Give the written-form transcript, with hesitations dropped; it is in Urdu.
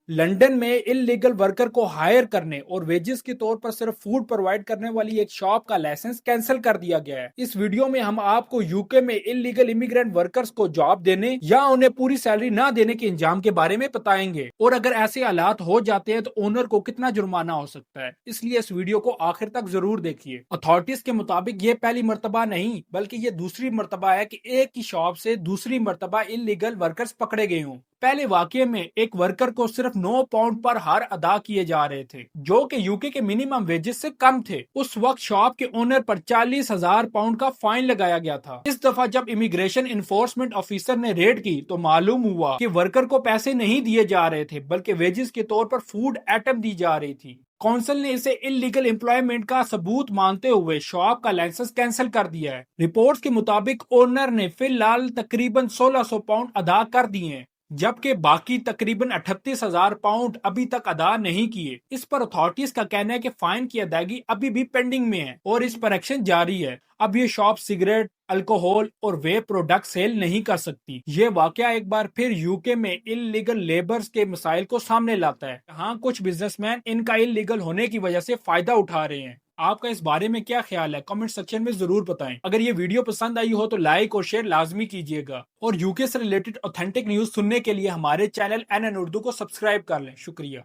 لندن میں انلیگل ورکر کو ہائر کرنے اور ویجز کے طور پر صرف فوڈ پرووائڈ کرنے والی ایک شاپ کا لائسنس کینسل کر دیا گیا ہے۔ اس ویڈیو میں ہم آپ کو یوکے میں انلیگل امیگرینٹ ورکرز کو جاب دینے یا انہیں پوری سیلری نہ دینے کے انجام کے بارے میں بتائیں گے، اور اگر ایسے حالات ہو جاتے ہیں تو اونر کو کتنا جرمانہ ہو سکتا ہے، اس لیے اس ویڈیو کو آخر تک ضرور دیکھیے۔ اتھارٹیز کے مطابق یہ پہلی مرتبہ نہیں بلکہ یہ دوسری مرتبہ ہے کہ ایک ہی شاپ سے دوسری مرتبہ انلیگل ورکرز پکڑے گئے ہوں۔ پہلے واقعے میں ایک ورکر کو صرف 9 پاؤنڈ پر ہر ادا کیے جا رہے تھے، جو کہ یوکے کے منیمم ویجز سے کم تھے۔ اس وقت شاپ کے اونر پر 40,000 پاؤنڈ کا فائن لگایا گیا تھا۔ اس دفعہ جب امیگریشن انفورسمنٹ آفیسر نے ریڈ کی تو معلوم ہوا کہ ورکر کو پیسے نہیں دیے جا رہے تھے بلکہ ویجز کے طور پر فوڈ آئٹم دی جا رہی تھی۔ کونسل نے اسے انلیگل امپلائمنٹ کا ثبوت مانتے ہوئے شاپ کا لائسنس کینسل کر دیا ہے۔ رپورٹس کے مطابق اونر نے فی الحال تقریباً 1600 پاؤنڈ ادا کر دیے ہیں، جبکہ باقی تقریباً 38,000 پاؤنڈ ابھی تک ادا نہیں کیے۔ اس پر اتھارٹیز کا کہنا ہے کہ فائن کی ادائیگی ابھی بھی پینڈنگ میں ہے اور اس پر ایکشن جاری ہے۔ اب یہ شاپ سگریٹ، الکوہول اور وے پروڈکٹ سیل نہیں کر سکتی۔ یہ واقعہ ایک بار پھر یوکے میں انلیگل لیبرز کے مسائل کو سامنے لاتا ہے۔ ہاں، کچھ بزنس مین ان کا انلیگل ہونے کی وجہ سے فائدہ اٹھا رہے ہیں۔ آپ کا اس بارے میں کیا خیال ہے؟ کمنٹ سیکشن میں ضرور بتائیں۔ اگر یہ ویڈیو پسند آئی ہو تو لائک اور شیئر لازمی کیجیے گا، اور یوکے سے ریلیٹڈ اوتھینٹک نیوز سننے کے لیے ہمارے چینل NN اردو کو سبسکرائب کر لیں۔ شکریہ۔